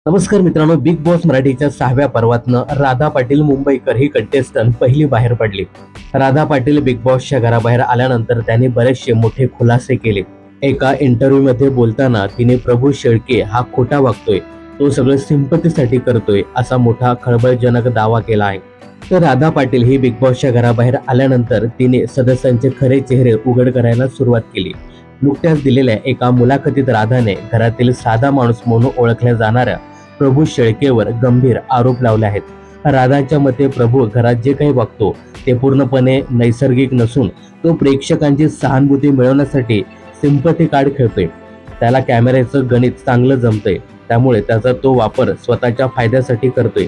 नमस्कार मित्रांनो, big boss मराठीच्या 6व्या पर्वातनं राधा पाटील मुंबईकर ही कंटेस्टंट पहिली बाहेर पडली. राधा पाटील बिग बॉसच्या घराबाहेर आल्यानंतर त्याने बरेचसे मोठे खुलासे केले. एका इंटरव्ह्यू मध्ये बोलताना तिने प्रभू शेळके हा खोटा वागतोय, तो सगळं सिंपतीसाठी करतोय असा मोठा खळबळजनक दावा केला आहे. तर राधा पाटील ही बिग बॉसच्या घराबाहेर आल्यानंतर तिने सदस्यांचे खरे चेहरे उघड करायला सुरुवात केली. नुकत्याच दिलेल्या एका मुलाखतीत राधाने घरातील साधा माणूस म्हणून ओळखल्या जाणाऱ्या प्रभू शेळकेवर गंभीर आरोप लावले आहेत. राधाच्या मते प्रभू घरात जे काही वागतो ते पूर्णपणे नैसर्गिक नसून तो प्रेक्षकांची सहानुभूती मिळवण्यासाठी सिंपती कार्ड खेळतोय. त्याला कॅमेऱ्याचं गणित चांगलं जमतंय, त्यामुळे त्याचा तो वापर स्वतःच्या फायद्यासाठी करतोय.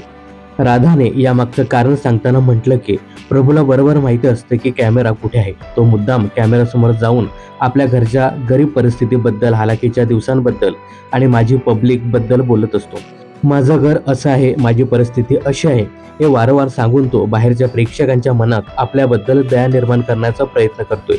राधाने यामागचं कारण सांगताना म्हटलं की प्रभूला बरोबर माहिती असतं की कॅमेरा कुठे आहे. तो मुद्दाम कॅमेऱ्यासमोर जाऊन आपल्या घरच्या गरीब परिस्थितीबद्दल, हालाकीच्या दिवसांबद्दल आणि माझी पब्लिक बद्दल बोलत असतो. माझं घर असं आहे, माझी परिस्थिती अशी आहे, हे वारंवार सांगून तो बाहेरच्या प्रेक्षकांच्या मनात आपल्याबद्दल दया निर्माण करण्याचा प्रयत्न करतोय,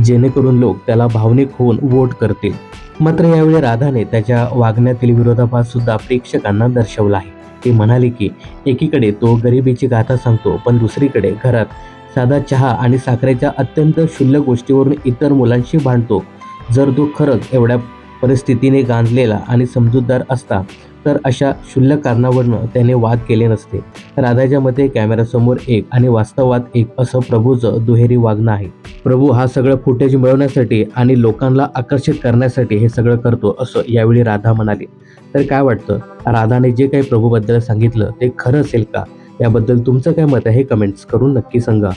जेणेकरून लोक त्याला भावनिक होऊन वोट करतील. मात्र यावेळी राधाने त्याच्या वागण्यातील विरोधाभास सुद्धा प्रेक्षकांना दर्शवला आहे. ती म्हणाली की एकीकडे तो गरिबीची गाथा सांगतो, पण दुसरीकडे घरात साधा चहा आणि साखरेच्या अत्यंत क्षुल्लक गोष्टीवरून इतर मुलांशी भांडतो. जर तो खरंच एवढ्या परिस्थितीने गांजलेला आणि समजूतदार असता तर अशा क्षुल्लक कारणावरून त्याने वाद केले नसते. राधाच्या मते कॅमेऱ्यासमोर एक आणि वास्तवात एक असं प्रभूचं दुहेरी वागणं आहे. प्रभू हा सगळं फुटेज मिळवण्यासाठी आणि लोकांना आकर्षित करण्यासाठी हे सगळं करतो असं यावेळी राधा म्हणाली. तर काय वाटतं, राधाने जे काही प्रभूबद्दल सांगितलं ते खरं असेल का? याबद्दल तुमचं काय मत आहे हे कमेंट्स करून नक्की सांगा.